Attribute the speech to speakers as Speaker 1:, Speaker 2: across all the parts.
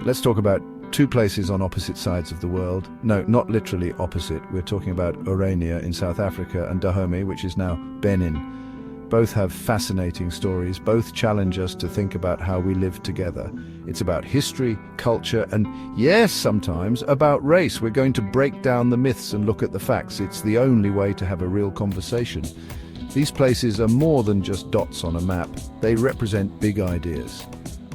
Speaker 1: Let's talk about two places on opposite sides of the world. No, not literally opposite. We're talking about Orania in South Africa and Dahomey, which is now Benin. Both have fascinating stories. Both challenge us to think about how we live together. It's about history, culture, and yes, sometimes about race. We're going to break down the myths and look at the facts. It's the only way to have a real conversation. These places are more than just dots on a map. They represent big ideas.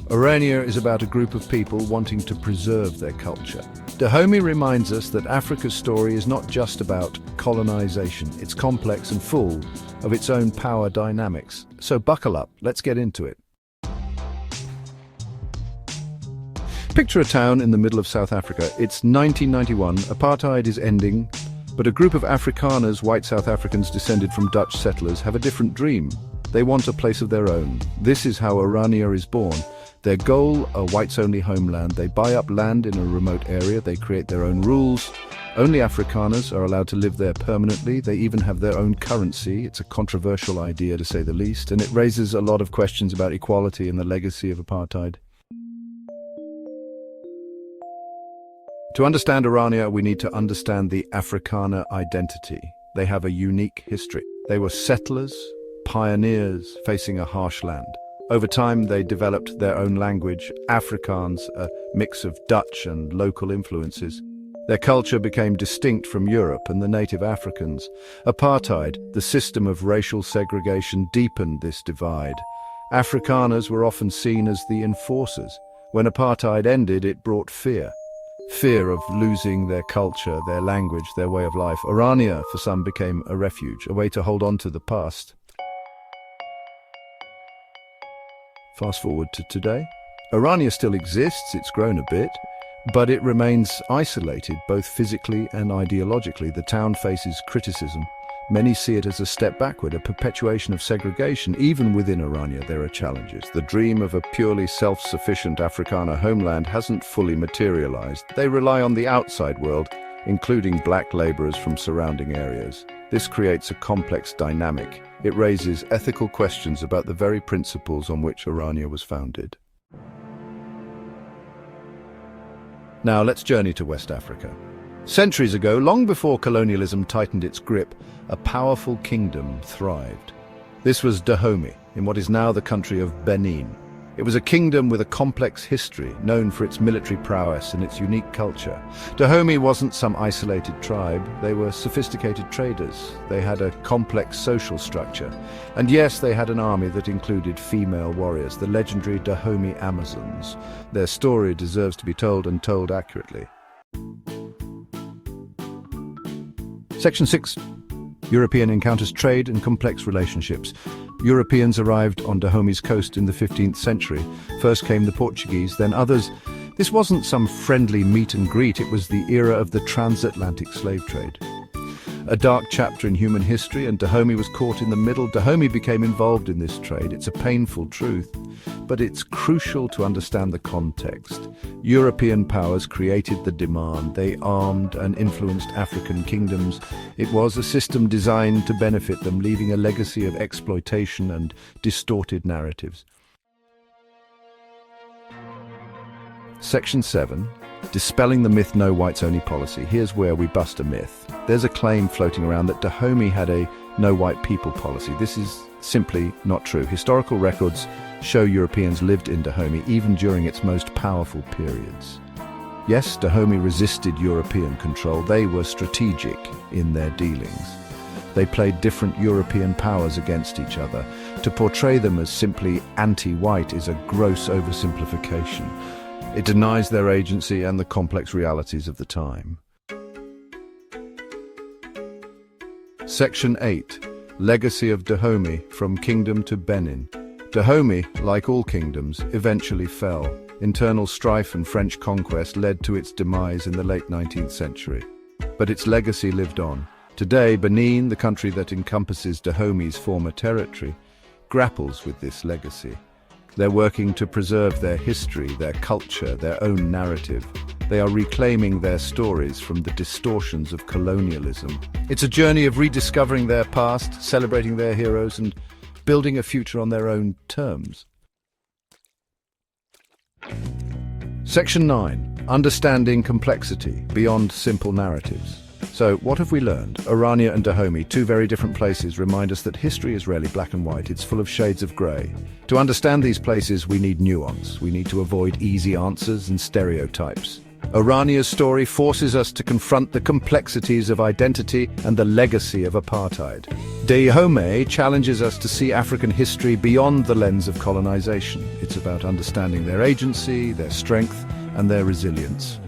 Speaker 1: Orania is about a group of people wanting to preserve their culture. Dahomey reminds us that Africa's story is not just about colonization. It's complex and full of its own power dynamics. So buckle up, let's get into it. Picture a town in the middle of South Africa. It's 1991, apartheid is ending, but a group of Afrikaners, white South Africans descended from Dutch settlers, have a different dream. They want a place of their own. This is how Orania is born. Their goal, a whites-only homeland. They buy up land in a remote area, they create their own rules. Only Afrikaners are allowed to live there permanently. They even have their own currency. It's a controversial idea, to say the least, and it raises a lot of questions about equality and the legacy of apartheid. To understand Orania, we need to understand the Afrikaner identity. They have a unique history. They were settlers, pioneers facing a harsh land. Over time, they developed their own language, Afrikaans, a mix of Dutch and local influences. Their culture became distinct from Europe and the native Africans. Apartheid, the system of racial segregation, deepened this divide. Afrikaners were often seen as the enforcers. When apartheid ended, it brought fear. Fear of losing their culture, their language, their way of life. Orania, for some, became a refuge, a way to hold on to the past. Fast forward to today. Orania still exists, it's grown a bit, but it remains isolated, both physically and ideologically. The town faces criticism. Many see it as a step backward, a perpetuation of segregation. Even within Orania, there are challenges. The dream of a purely self-sufficient Afrikaner homeland hasn't fully materialized. They rely on the outside world, including black laborers from surrounding areas. This creates a complex dynamic. It raises ethical questions about the very principles on which Orania was founded. Now let's journey to West Africa. Centuries ago, long before colonialism tightened its grip, a powerful kingdom thrived. This was Dahomey, in what is now the country of Benin. It was a kingdom with a complex history, known for its military prowess and its unique culture. Dahomey wasn't some isolated tribe. They were sophisticated traders. They had a complex social structure. And yes, they had an army that included female warriors, the legendary Dahomey Amazons. Their story deserves to be told, and told accurately. Section 6. European encounters trade and complex relationships. Europeans arrived on Dahomey's coast in the 15th century. First came the Portuguese, then others. This wasn't some friendly meet and greet, it was the era of the transatlantic slave trade. A dark chapter in human history, and Dahomey was caught in the middle. Dahomey became involved in this trade. It's a painful truth, but it's crucial to understand the context. European powers created the demand. They armed and influenced African kingdoms. It was a system designed to benefit them, leaving a legacy of exploitation and distorted narratives. Section 7. Dispelling the myth no whites only policy. Here's where we bust a myth. There's a claim floating around that Dahomey had a no white people policy. This is simply not true. Historical records show Europeans lived in Dahomey even during its most powerful periods. Yes, Dahomey resisted European control. They were strategic in their dealings. They played different European powers against each other. To portray them as simply anti-white is a gross oversimplification. It denies their agency and the complex realities of the time. Section 8. Legacy of Dahomey, from kingdom to Benin. Dahomey, like all kingdoms, eventually fell. Internal strife and French conquest led to its demise in the late 19th century. But its legacy lived on. Today, Benin, the country that encompasses Dahomey's former territory, grapples with this legacy. They're working to preserve their history, their culture, their own narrative. They are reclaiming their stories from the distortions of colonialism. It's a journey of rediscovering their past, celebrating their heroes, and building a future on their own terms. Section 9. Understanding complexity beyond simple narratives. So, what have we learned? Orania and Dahomey, two very different places, remind us that history is rarely black and white. It's full of shades of grey. To understand these places, we need nuance. We need to avoid easy answers and stereotypes. Orania's story forces us to confront the complexities of identity and the legacy of apartheid. Dahomey challenges us to see African history beyond the lens of colonization. It's about understanding their agency, their strength, and their resilience.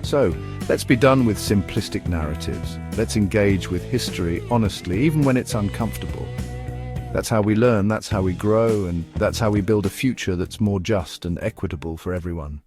Speaker 1: So, let's be done with simplistic narratives. Let's engage with history honestly, even when it's uncomfortable. That's how we learn, that's how we grow, and that's how we build a future that's more just and equitable for everyone.